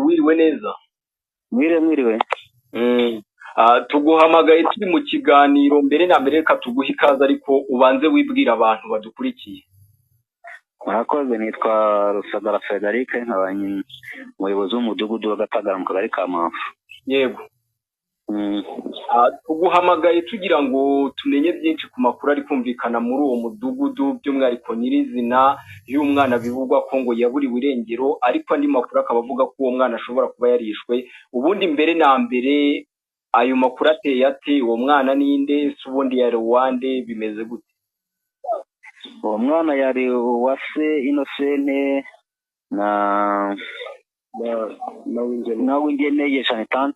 wiriwe neza. Mwiriwe. Tuguhamagaye turi mu kiganiro, mbere na mbere reka tuguhe ikaze ariko ubanze wibwira abantu badukurikiye. Murakoze, nitwa Rusagara Frederic, nkaba umuyobozi w'umudugudu wa Gatagara mu kagari ka Mpamvu. Yego. Tuguhamagaye tugira ngo tumenye byinshi ku makuru ari kumvikana muri uwo mudugudu, by'umwihariko nyirizina y'umwana bivugwa ko ngo yaburiwe irengero, ariko andi makuru akaba avuga ko uwo mwana ashobora kuba yarishwe. Ubundi mbere na mbere ayo makuru ateye ate? Uwo mwana ninde? Se ubundi yari uwande? Bimeze gute? Uwo mwana yari Uwase Innocent na Wingene Chantal.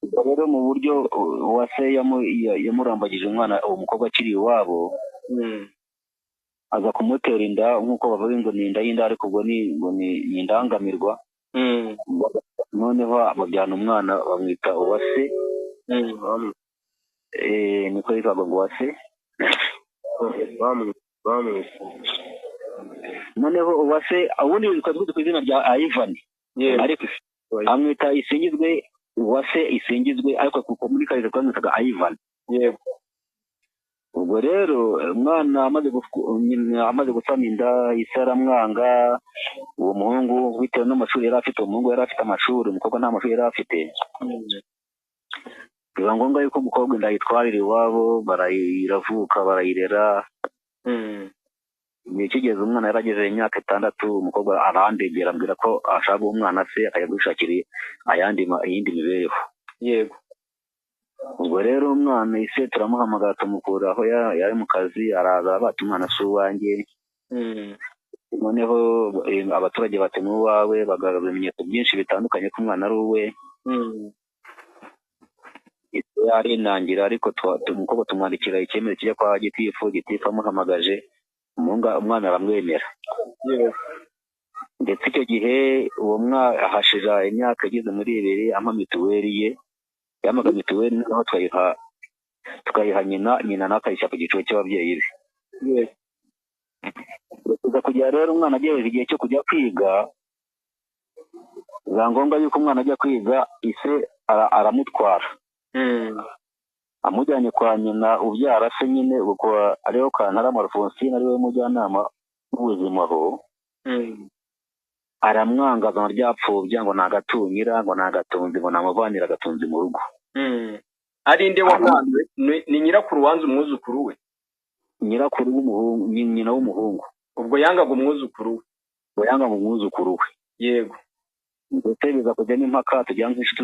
Rero mu buryo Uwase yamurambagije umwana, uwo mukobwa akiri iwabo, aza kumutera inda, nk'uko bavuga ngo ni inda y'inda, ariko ubwo ni indangamirwa. Noneho bajyana umwana bamwita Uwase, niko yitwaga ngo Uwase. Noneho Uwase ubundi yitwa ku izina rya Ivan, ariko amwita Isingizwe. Uwase Isingizwe, ariko kuko muri kariza twamwitaga Ivan. Yego. Ubwo rero umwana amaze gusama inda, ise aramwanga. Uwo muhungu bitewe n'amashuri yari afite, umuhungu yari afite amashuri, umukobwa nta mashuri yari afite. Biba ngombwa yuko umukobwa inda yitwarira iwabo, barayiravuka, barayirera. Igihe kigeze umwana yarageze imyaka 6, umukobwa arandegera ambwira ko ashaka umwana se akajya gushakira iyindi mibereho. Yego. Ubwo rero umwana ise turamuhamagara, tumukura aho yari mu kazi, araza bati umwana si uwanjye. Noneho abaturage bati ni uwawe, bagaragaza ibimenyetso byinshi bitandukanye ko umwana ari uwe. Yarinangira, ariko umukobwa tumwandikira icyemezo kijya kwa gitifu amuhamagaje, umwana aramwemera. Ndetse icyo gihe uwo mwana ahashira imyaka igeze muri 2 ampa mituweli ye. Yamaga mituweli naho tukayiha nyina nakayishyira ku giciro cy'ababyeyi be. Tuza kujya rero umwana ageze igihe cyo kujya kwiga, biba ngombwa yuko umwana ajya kwiga, ise aramutwara. Amujyanye kwa nyina ubyara se nyine, ubwo ariho Kantara Alphonsine ariwe mujyanama w'ubuzima aho. Aramwangaza ryapfubya ngo nagatunyira, ngo nagatunzi, ngo namuvanira agatunzi mu rugo. Ari nde wamwanze? Ni nyirakuru wanze umwuzukuru we? Nyirakuru w'umuhungu, nyina w'umuhungu. Ubwo yangaga umwuzukuru we? Ubwo yangaga umwuzukuru we. Yego. Ndetse biza kujya n'impaka, tujyana inshuti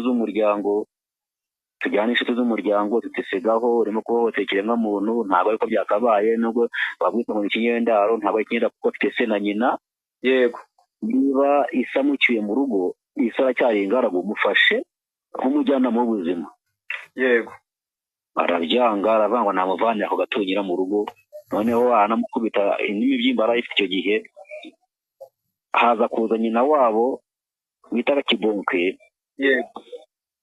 z'umuryango, tutisigaho urimo kuhohotera ikiremwamuntu, ntabwo ariko byakabaye, nubwo babwita ngo ni ikinyendaro, ntabwo ari ikinyendaro kuko afite se na nyina. Yego. Niba isa mucyuye mu rugo, isa aracyari ingaragu, mufashe nk'umujyanama w'ubuzima. Yego. Arabyanga, aravangwa namuvanira ako gatunyira mu rugo. Noneho anamukubita n'imibyimba yari ifite icyo gihe. Haza kuza nyina wabo witwa Kibonke. Yego.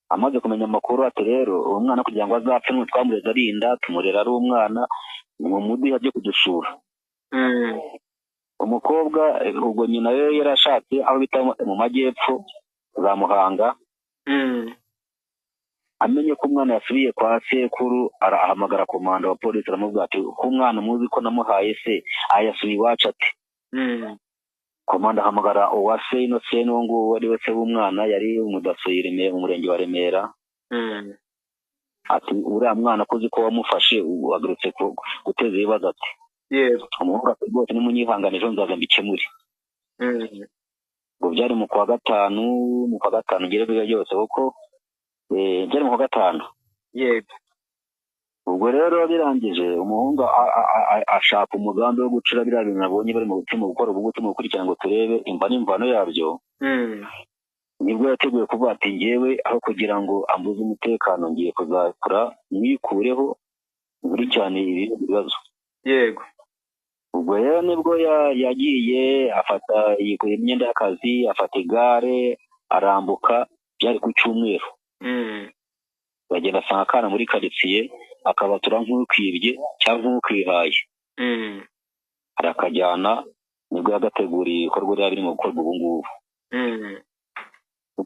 Amaze kumenya amakuru ati rero uwo mwana kugira ngo azapfe, twamureza ari inda, tumurera ari umwana, mu mudiha byo kudusura. Umukobwa ubwo nyina we yarashatse aho bita mu majyepfo za Muhanga. Amenye ko umwana yasubiye kwa sekuru, arahamagara komanda wa polisi, aramubwira ati ko umwana muzi ko namuhaye se ayasubiye iwacu ati. Komanda ahamagara Uwase Innocent, uwo nguwo ari we se w'umwana, yari umudaso mu murenge wa Remera. Ati uriya mwana kuzi ko wamufashe uhagarutse guteza ibibazo ati. Yego. Umuhungu ati rwose nimunyihanganije nzaza mbikemure. Ngo byari mu kwa gatanu ngere biga byose kuko byari mu kwa 5. Yego. Ubwo rero birangije umuhungu ashaka umugambi wo gucira biriya bintu nabonye bari mu butima gukora ubugutima gukurikirana ngo turebe imva n'imvano yabyo. Nibwo yateguye kuvuga ati ngewe aho kugira ngo ambuze umutekano ngiye kuzakora mwikureho muri cyane ibi bibazo. Yego. Ubwo rero nibwo yagiye afata imyenda y'akazi, afata igare, arambuka. Byari ku cyumweru. Bagenda asanga akana muri karitsiye, akabatura nk'ukwibye cyangwa nk'ukwihaye. Arakajyana, nibwo yagateguriye ibikorwa byari birimo gukorwa ubu ngubu.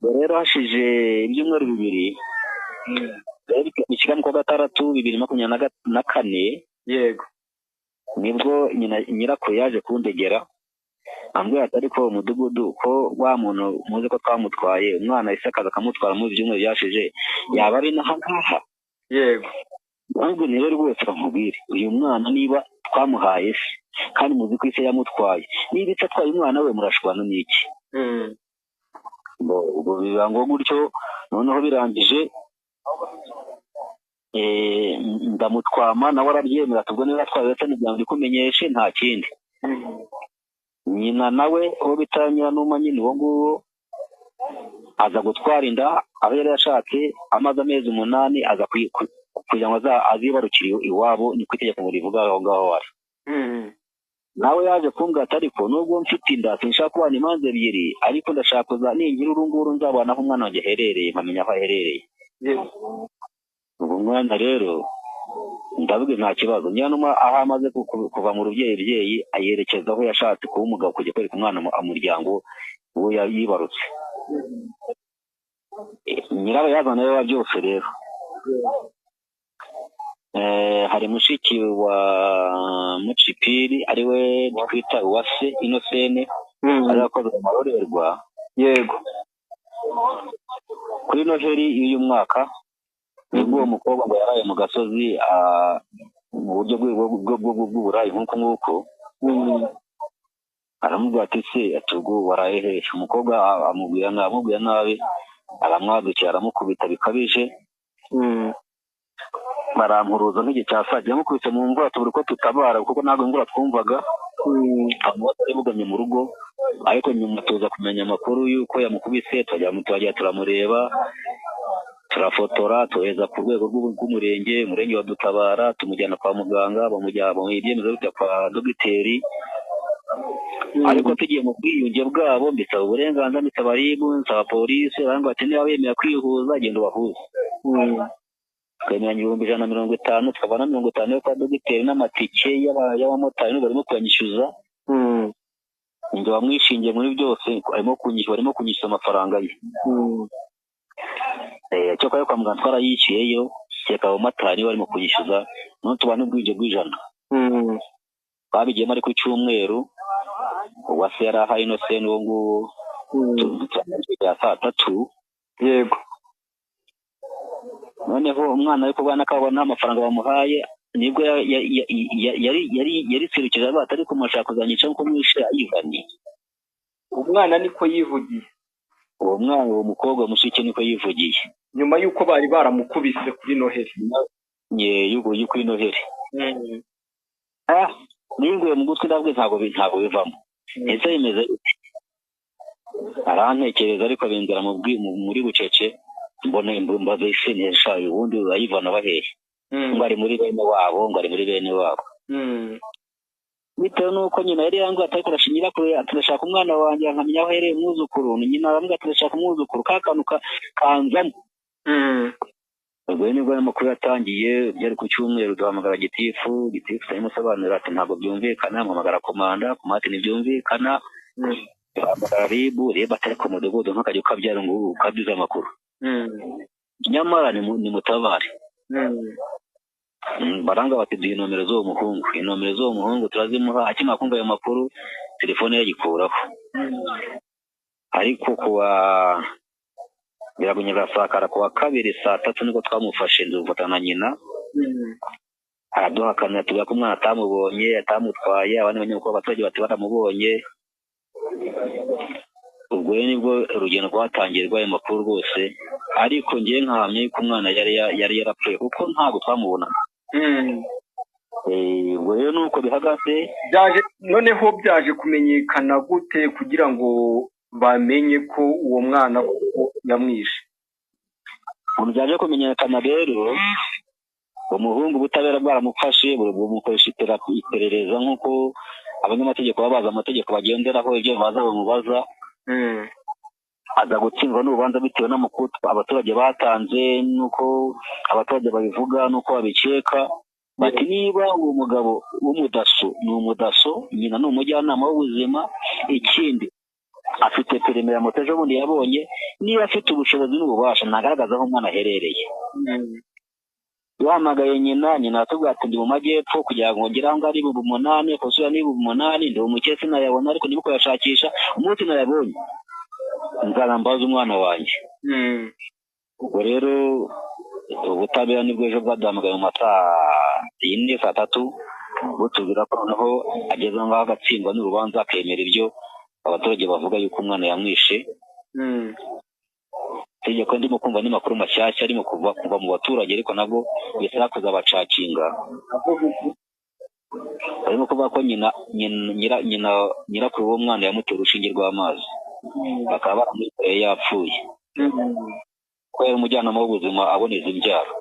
rero hashije ibyumweru bibiri mu kwa gatandatu 2024 yego nibwo nyirakuru yaje kundegera ambwira ati ariko umudugudu ko wa muntu muzi ko twamutwaye umwana isakaza akamutwara mu byumweru byashije yaba ari nahangaha yego ahubwo niwe rwose bamubwire uyu mwana niba twamuhaye se kandi muzi ko ise yamutwaye niba ise atwaye umwana we murashwana n'iki ubwo biba ngo gutyo noneho birangije ndamutwama nawe arabyemera tubwo niba atwaye se n'ibyanga ikumenyeshe nta kindi nyina nawe uwo bitanyira n'uma nyine uwo nguwo aza gutwara inda aho yari yashatse amaze amezi 8 aza kugira ngo azibarukire iwabo niko itegeko ngo rivuga aho ngaho wari nawe yaje kumbwira ati ariko nubwo mfite inda sinshaka kubana imanza ebyiri ariko ndashaka kuza ningira urunguru nzabana aho umwana wanjye aherereye nkamenya aho aherereye ubwo mwana rero ndavuga nta kibazo nyanuma aho amaze kuva mu rubyeyi ayerekeza aho yashatse kuba umugabo kujya kwereka umwana umuryango uwo yibarutse nyirabayazana rero byose rero hari mushiki wa Mucipiri ariwe twita Uwase Innocent ari akoze amarorerwa yego kuri Noheri y'uyu mwaka nibwo uwo mukobwa ngo yaraye mu gasozi mu buryo bw'uburayi nk'uko aramubwira ati se atubwo waraye he umukobwa amubwira nabi aramwadukira aramukubita bikabije barampuruza nk'igihe cya saa sita yamukubise mu mvura tubura uko tutabara kuko ntabwo imvura twumvaga amubona bugamye mu rugo ariko nyuma tuza kumenya amakuru y'uko yamukubise turajya turamureba turafotora tuheza ku rwego rw'umurenge wa Dutabara tumujyana kwa muganga bamujyana ibyemezo bijya kwa dogiteri ariko tugiye mu bwiyunge bwabo mbisaba uburenganzira mbisaba ribu nsaba polisi barangwa ati niba wemera kwihuza genda ubahuze twemeranya 150 tukabona 50 yo kwa dogiteri n'amatike y'abamotari barimo kuyanyishyuza ngo bamwishingiye muri byose barimo kunyishyura amafaranga ye cyo kwa muganga twarayishyuyeyo cyeka abamotari barimo kunyishyuza none tubana ubwije bw'ijana babigiyemo ari ku cyumweru Uwase yarahaye Innocent wo nguwo ya saa 3 yego noneho umwana ariko bana kabona amafaranga bamuhaye nibwo yari serukije abata ariko mashaka kuzanyica nko mwishe ayivani umwana niko yivugiye uwo mwana uwo mukobwa mushike niko yivugiye nyuma yuko bari baramukubise kuri Noheri yuko kuri Noheri ninguye mu gutwi ndabwe ntago bivamo ese bimeze arantekereza ariko bindira muri bucece mbona imbaza isinesha ubundi urayivana bahehe ngo ari muri bene wabo bitewe nuko nyina yari yangu atakorashinyira kure aturashaka umwana wanjye nkamenya aho ahereye umwuzukuru nyina aramubwira aturashaka umwuzukuru kakanuka kanzamo ubwo nibwo amakuru yatangiye byari ku cyumweru duhamagara gitifu aramusobanurira ati ntabwo byumvikana mpamagara komanda komati ntibyumvikana duhamagara ribu atari ku mudugudu ntukajya ukabyara ngo ukabyize amakuru nyamara ni mutabare baranga bati duhe nomero z'uwo muhungu turazimuha akimara kumva ayo makuru telefone yagikuraho ariko biragunyega sakara kuwa 2 saa 3 niko twamufashe ndufatana na nyina araduhakanira tuvuga ko umwana atamubonye atamutwaye abandi banyamakuru abaturage bati baramubonye ubwo nibwo urugendo rwatangiye rw'ayo makuru rwose ariko ngiye nkahamye ko umwana yari yarapfuye kuko ntabwo twamubona ubwo rero nuko bihagaze noneho byaje kumenyekana gute kugira ngo bamenye ko uwo mwana yamwishe byaje kumenyekana rero umuhungu ubutabera bwaramufashe bumukoresha iperereza nk'uko abanyamategeko babaza amategeko bagenderaho ibyo baza bamubaza aza gutsindwa n'urubanza bitewe n'amakuru abaturage batanze nuko abaturage babivuga nuko babikeka bati niba uwo mugabo w'umudaso ni umudaso nyina ni umujyanama w'ubuzima ikindi afite perime ya moto ejo bundi yabonye, niba afite ubushobozi n'ububasha ntagaragaza aho umwana aherereye. Duhamagaye nyina atubwira ati ndi mu majyepfo kugira ngo ngere aho ngaho ari 8 kosura ni 8 ndi umuketse nayabona ariko ndimo kuyashakisha umunsi nayabonye nzarambaza umwana wanjye. Ubwo rero ubutabera nibwo ejo bwaduhamagaye mu masaha 4 saa 3 butubwira ko noneho ageze aho ngaho agatsindwa n'urubanza akemera ibyo abaturage bavuga yuko umwana yamwishe. Tegeko ndimo kumva ni makuru mashyashya arimo kuva mu baturage ariko nabwo yesarakoza abacakinga. Arimo kuvuga ko nyirakuru w'uwo mwana yamuteye urushinge rw'amazi bakaba baramuteye yapfuye kubera umujyanama w'ubuzima aboneza imbyaro.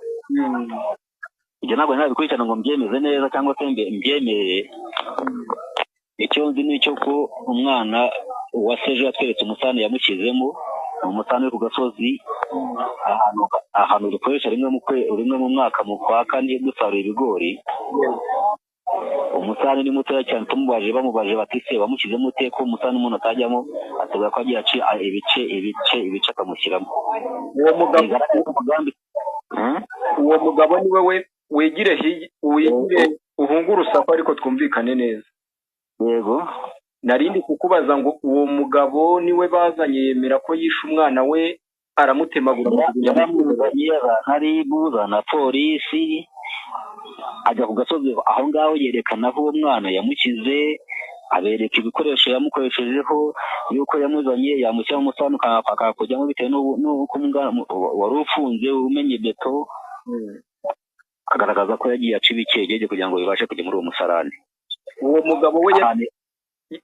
Ibyo ntabwo nabikurikirana ngo mbyemeze neza cyangwa se mbyemerere. Icyo nzi ni cyo ko umwana waseje yatweretse umusani yamushyizemo umusani uri ku gasozi ahantu dukoresha rimwe mu mwaka mu kwa kane dusarura ibigori. Umusani ni mutoya cyane, bamubaje bati se wamushyizemo ute ko umusani umuntu atajyamo, atubwira ko agiye aciye ibice akamushyiramo. Uwo mugabo ni we wegire uhunga urusaku ariko twumvikane neza. Yego. Narindi kukubaza ngo uwo mugabo niwe bazanye yemera ko yishe umwana we aramutemagura haribu na polisi ajya ku gasozi aho ngaho yerekana aho uwo mwana yamukize, abereka ibikoresho yamukoreshejeho yuko yamuzanye yamushyira mu musano akakujyamo bitewe n'uko wari ufunze umenye beto, agaragaza ko yagiye aca ibikegege kugira ngo bibashe kujya muri uwo musarani. Uwo mugabo we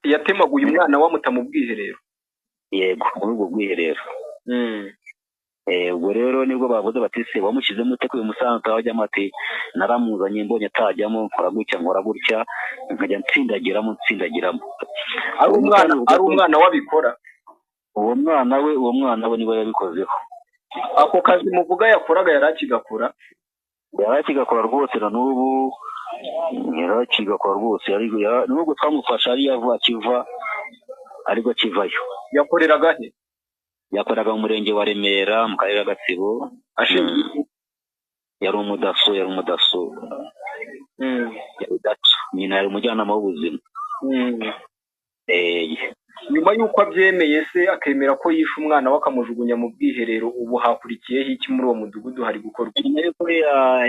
yatemaguye umwana wamuta mu bwiherero. Yego, muri ubwo bwiherero. Ubwo rero nibwo bavuze bati se wamushyizemo ute ko uyu musanzu wajyamo, ati naramuzanye mbonye atajyamo nkora gutya nkajya ntsindagiramo. Ari umwana wabikora. Uwo mwana we niwe yabikozeho. Ako kazi muvuga yakoraga yarakigakora rwose na n'ubu yarakigakora rwose, nubwo twamufasha ari yavuga akiva ariko kivayo. Yakoreraga he? Yakoraga mu murenge wa Remera mu karere ka Gatsibo. Yari umudaso. Nyina yari umujyanama w'ubuzima. Nyuma y'uko abyemeye se akemera ko yishe umwana we akamujugunya mu bwiherero, ubu hakurikiyeho iki muri uwo mudugudu hari gukorwa?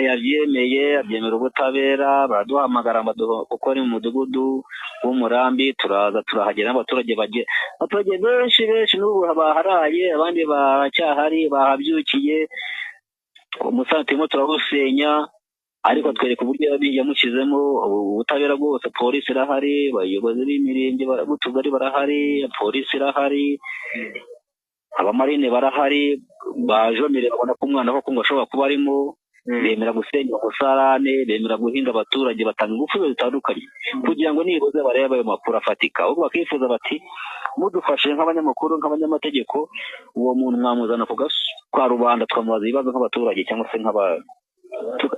Yabyemeye abyemera ubutabera, baraduhamagara kuko ari mu mudugudu w'Umurambi, turahagera n'abaturage benshi n'ubu baharaye, abandi baracyahari bahabyukiye. Umusanzu turimo turabusenya ariko twereka uburyo yamushyizemo. Ubutabera bwose, polisi irahari, abayobozi b'imirenge b'utugari barahari, polisi irahari, abamarine barahari, bajomere babona ko umwana koko ngo ashobora kuba arimo, bemera gusenya umusarane, bemera guhinda abaturage, batanga ingufu zitandukanye kugira ngo nibuze barebe ayo makuru afatika. Ahubwo bakifuza bati mudufashe nk'abanyamakuru nk'abanyamategeko, uwo muntu mwamuzana kwa rubanda twamubaza ibibazo nk'abaturage cyangwa se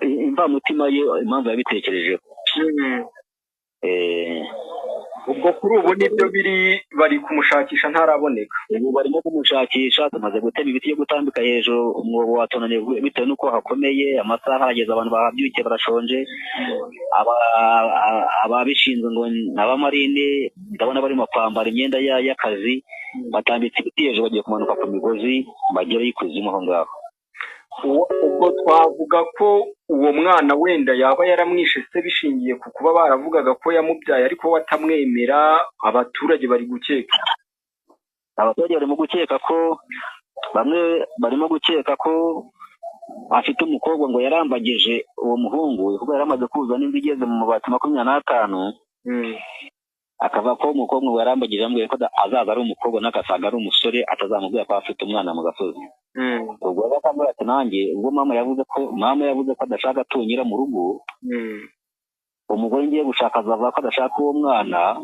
imvamutima ye impamvu yabitekerejeho. Ubwo kuri ubu nibyo bari kumushakisha ntaraboneka. Ubu barimo kumushakisha, tumaze gutema ibiti byo gutambika hejuru, umwobo watonanye bitewe n'uko hakomeye, amasaha arageze, abantu bahabyukiye barashonje. Ababishinzwe ngo n'abamarine ndabona barimo kwambara imyenda y'akazi, batambitse ibiti hejuru bagiye kumanuka ku migozi bagera y'ikuzimu aho ngaho. Ubwo twavuga ko uwo mwana wenda yaba yaramwishe se bishingiye ku kuba baravugaga ko yamubyaye ariko watamwemera. Abaturage bari gukeka ko bamwe barimo gukeka ko afite umukobwa ngo yarambagije uwo muhungu kuko yaramaze kuza n'indi igeze mu mabati 25. Akava ko umukobwa ngo yarambagije ambwiye ko azaza ari umukobwa n'akasaga ari umusore, atazamubwira ko afite umwana mu gasozi. Ubwo bakambwira ati nanjye ubwo mama yavuze ko adashaka tunyira mu rugo, umugore ngiye gushaka azavuga ko adashaka uwo mwana,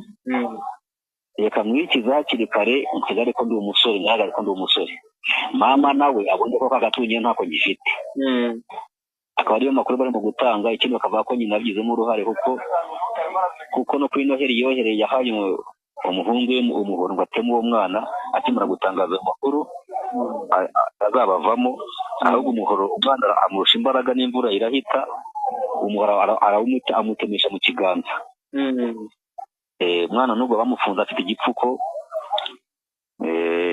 reka mwikiza hakiri kare nsigare ko ndi umusore, ntihagarare ko ndi umusore. Mama nawe abonye ko kagatunye ntako gifite. Akaba ariyo makuru barimo gutanga. Ikindi bakavuga ko nyina abigizemo uruhare kuko no kuri Noheli yohereye yahaye umuhungu we umuhoro ngo ateme uwo mwana akimara gutangaza amakuru azabavamo, ahubwo umuhoro umwana amurusha imbaraga n'imvura irahita, umuhoro amutemesha mu kiganza. Umwana nubwo bamufunze afite igipfuko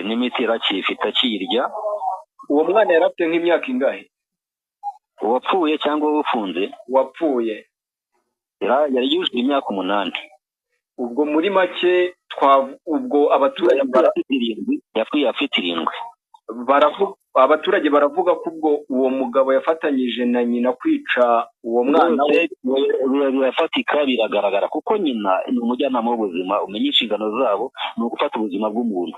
n'imiti irakifite akiyirya. Uwo mwana yarafite nk'imyaka ingahe? Uwapfuye cyangwa ufunze? Wapfuye yari yujuje imyaka 8. Ubwo muri make ubwo abaturage yapfuye afite 7. Abaturage baravuga ko ubwo uwo mugabo yafatanyije na nyina kwica uwo mwana we. Birafatika, biragaragara kuko nyina ni umujyanama w'ubuzima, umenya inshingano zabo ni ugufata ubuzima bw'umuntu.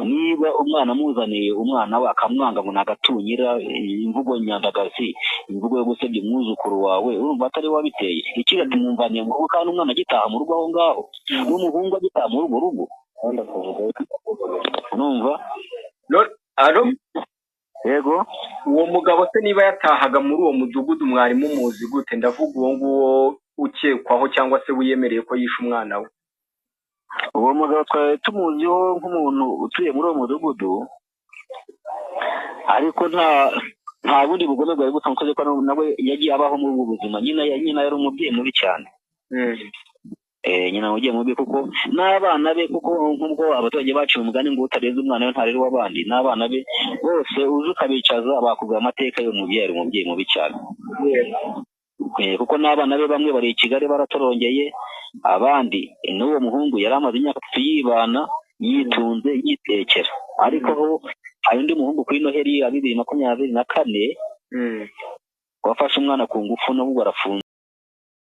Niba umwana amuzaniye umwana we akamwanga ngo nagatunyira, imvugo nyandagazi, imvugo yo gusebya umwuzukuru wawe, urumva atari wabiteye. Ikindi ati mwumvaniye mu rugo kandi umwana agitaha mu rugo aho ngaho, n'umuhungu agitaha mu rugo. Urumva? Yego. Uwo mugabo se niba yatahaga muri uwo mudugudu mwarimu muzi gute? Ndavuga uwo nguwo ukekwaho cyangwa se wiyemereye ko yishe umwana we. Uwo mugabo twari tumuziho nk'umuntu utuye muri uwo mudugudu, ariko nta bundi bugome bwari butamukoze ko nawe yagiye abaho muri ubu buzima. Nyina yari umubyeyi mubi cyane. Nyina ugiye mubi kuko n'abana be, kuko nk'ubwo abaturage baciye umugani ngo utarenze umwana we ntarere w'abandi, n'abana be bose uzi ukabicaza bakubwira amateka y'umubyeyi, umubyeyi mubi cyane. Kuko n'abana be bamwe bari i Kigali baratorongeye, abandi n'uwo muhungu yari amaze imyaka 3 yibana yitunze yitekera. Ariko ho hari undi muhungu kuri Noheli ya 2024 wafashe umwana ku ngufu n'ubwo arafunze.